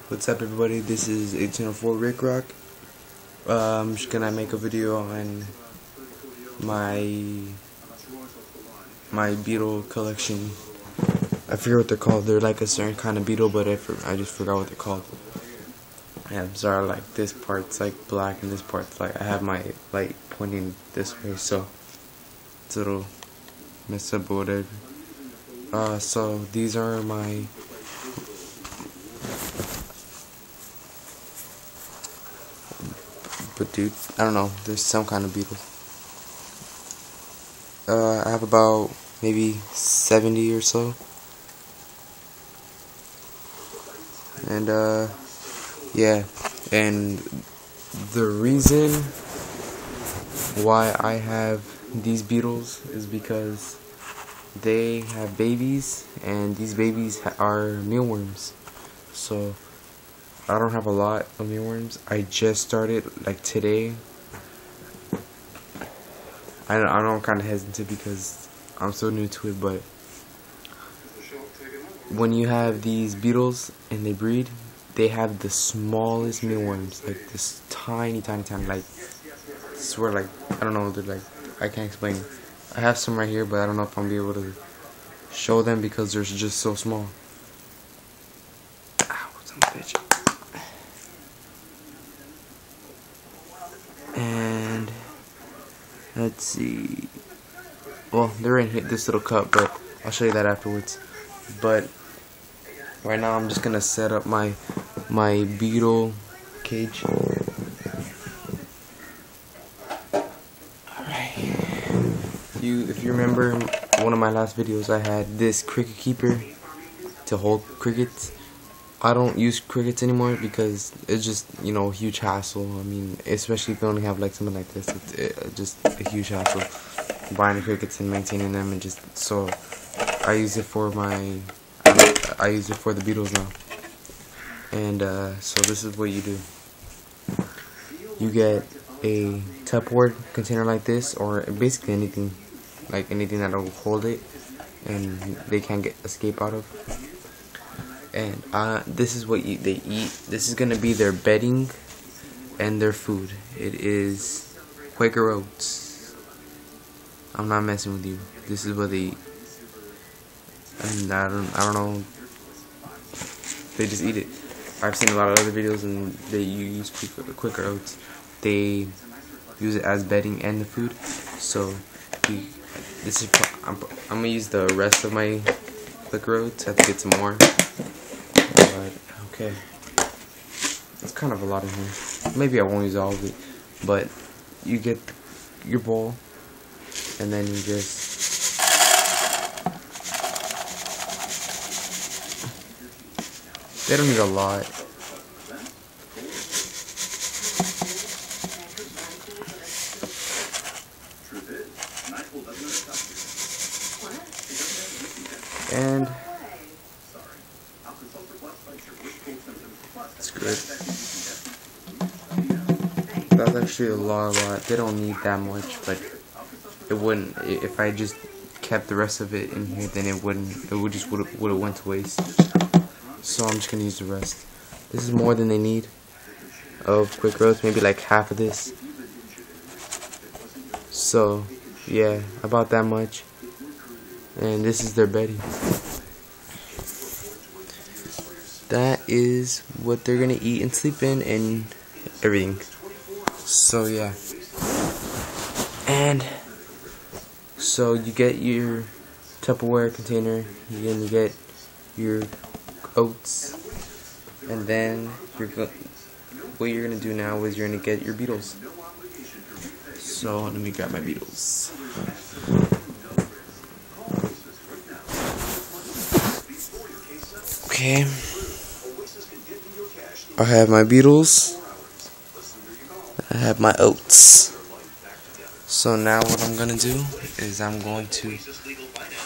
What's up, everybody? This is 1804 Rick Rock. I'm just gonna make a video on my beetle collection. I forget what they're called. They're like a certain kind of beetle, but I just forgot what they're called. Yeah, I'm sorry. Like, this part's like black and this part's like, I have my light pointing this way, so it's a little messed up or whatever. So these are my But dude, I don't know, there's some kind of beetle. I have about maybe 70 or so. And yeah, and the reason why I have these beetles is because they have babies, and these babies are mealworms. So I don't have a lot of mealworms. I just started like today. I know I'm kind of hesitant because I'm so new to it, but when you have these beetles and they breed, they have the smallest mealworms, like this tiny, like, I swear, like, I don't know, they're like, I can't explain. I have some right here, but I don't know if I'm gonna be able to show them because they're just so small. Ow, son of a bitch. And let's see. Well, they're in this little cup, but I'll show you that afterwards. But right now, I'm just gonna set up my beetle cage. Alright. If you remember one of my last videos, I had this cricket keeper to hold crickets. I don't use crickets anymore because it's just, you know, a huge hassle. I mean, especially if you only have like something like this, it's just a huge hassle buying the crickets and maintaining them, and just so I use it for the beetles now. And so this is what you do. You get a Tupperware container like this, or basically anything that'll hold it and they can't escape out of. And this is what they eat. This is gonna be their bedding and their food. It is Quaker Oats. I'm not messing with you. This is what they eat. And I don't know. They just eat it. I've seen a lot of other videos and they use Quaker Oats. They use it as bedding and the food. So I'm gonna use the rest of my Quaker Oats. I have to get some more. But okay, it's kind of a lot in here. Maybe I won't use all of it, but you get your bowl, and then you just they don't need a lot. And it's good. That's actually a lot. They don't need that much, but it wouldn't. If I just kept the rest of it in here, then it would have went to waste. So I'm just gonna use the rest. This is more than they need of Quaker Oats, maybe like half of this. So yeah, about that much. And this is their bedding. That is what they're gonna eat and sleep in and everything. So yeah. And so you get your Tupperware container, you get your oats, and then what you're gonna do now is you're gonna get your beetles. So let me grab my beetles. Okay, I have my beetles, I have my oats. So now what I'm gonna do is I'm going to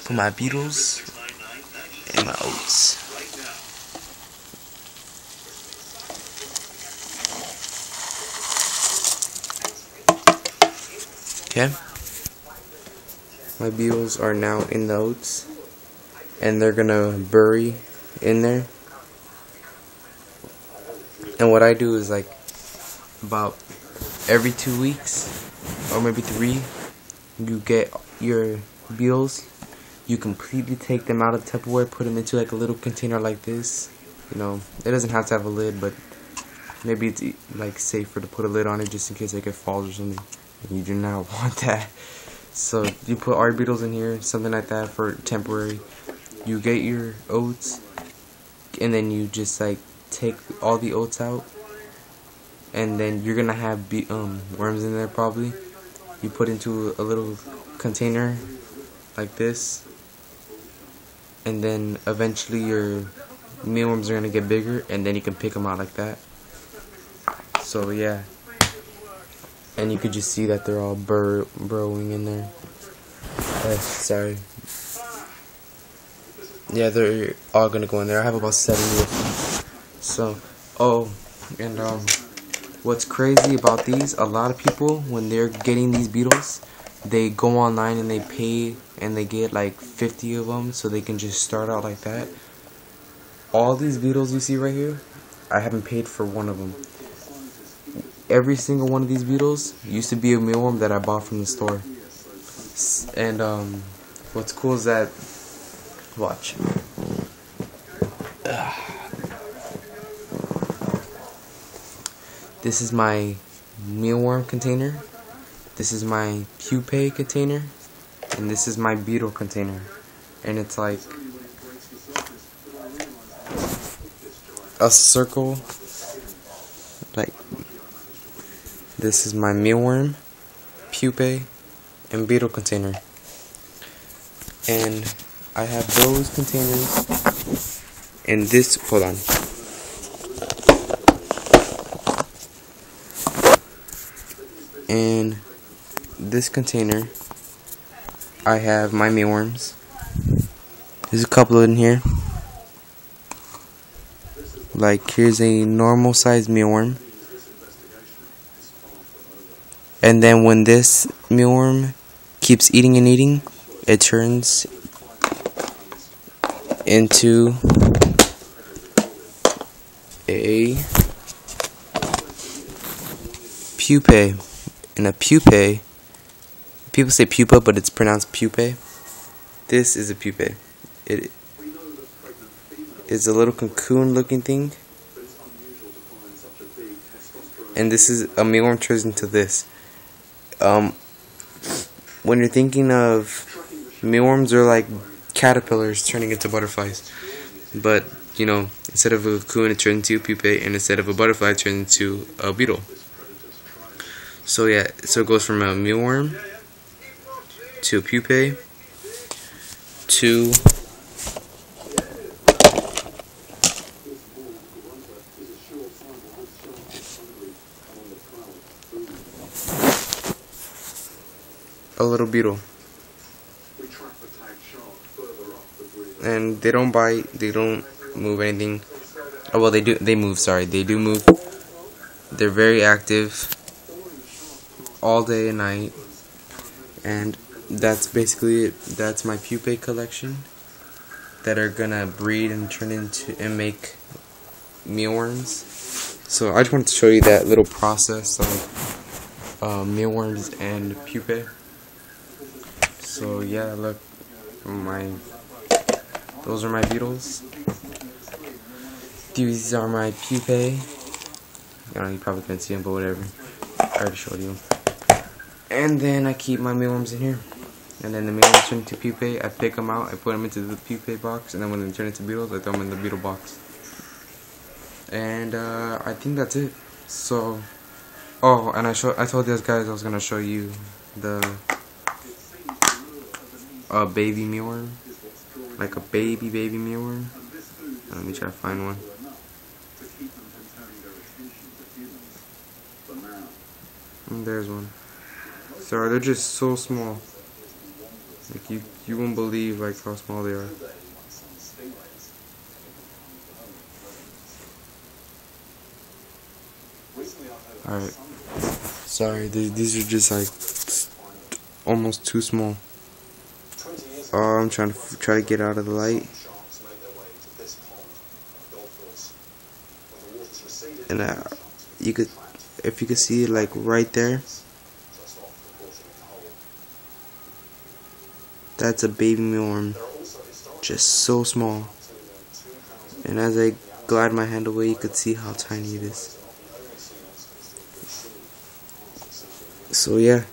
put my beetles and my oats. Okay, my beetles are now in the oats, and they're gonna bury in there And what I do is like about every 2 weeks or maybe 3, you get your beetles. You completely take them out of the Tupperware, put them into like a little container like this. You know, it doesn't have to have a lid, but maybe it's like safer to put a lid on it just in case like it falls or something. And you do not want that. So you put our beetles in here, something like that for temporary. You get your oats, and then you just like take all the oats out, and then you're gonna have worms in there probably. You put into a little container like this, and then eventually your mealworms are gonna get bigger, and then you can pick them out like that. So yeah, and you could just see that they're all burrowing in there. Sorry. Yeah, they're all gonna go in there. I have about 70 of them. So, oh, and what's crazy about these? A lot of people, when they're getting these beetles, they go online and they pay and they get like 50 of them, so they can just start out like that. All these beetles you see right here, I haven't paid for one of them. Every single one of these beetles used to be a mealworm that I bought from the store. And what's cool is that, watch. This is my mealworm container. This is my pupae container. And this is my beetle container. And it's like a circle. Like, this is my mealworm, pupae, and beetle container. And I have those containers and this, hold on. And this container, I have my mealworms. There's a couple in here. Like, here's a normal size mealworm. And then when this mealworm keeps eating and eating, it turns into a pupae. And a pupae, people say pupa, but it's pronounced pupae. This is a pupae. It is a little cocoon looking thing. And this is a mealworm turns into this. When you're thinking of mealworms, are like caterpillars turning into butterflies. But, you know, instead of a cocoon, it turns into a pupae, and instead of a butterfly, it turns into a beetle. So yeah, so it goes from a mealworm to a pupae to a little beetle. And they don't bite, they don't move anything. Oh well, they move, sorry, they do move. They're very active all day and night. And that's basically it. That's my pupae collection that are gonna breed and turn into and make mealworms. So I just wanted to show you that little process of mealworms and pupae. So yeah, look, those are my beetles. These are my pupae. I don't know, you probably couldn't see them, but whatever. I already showed you. And then I keep my mealworms in here. And then the mealworms turn into pupae. I pick them out, I put them into the pupae box, and then when they turn into beetles, I throw them in the beetle box. And I think that's it. So, oh, and I told you guys I was gonna show you the baby mealworm, like a baby mealworm. Let me try to find one. And there's one. Sorry, they're just so small. Like you won't believe like how small they are. Alright. Sorry, these are just like almost too small. I'm trying to get out of the light. And you could, if you could see, like right there, that's a baby mealworm, just so small. And as I glide my hand away, you could see how tiny it is. So yeah,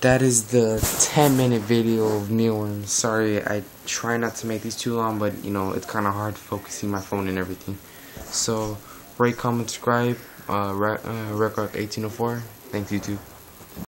that is the 10-minute video of mealworms. Sorry, I try not to make these too long, but you know, it's kind of hard focusing my phone and everything. So rate, comment, subscribe, Record 1804. Thanks, YouTube.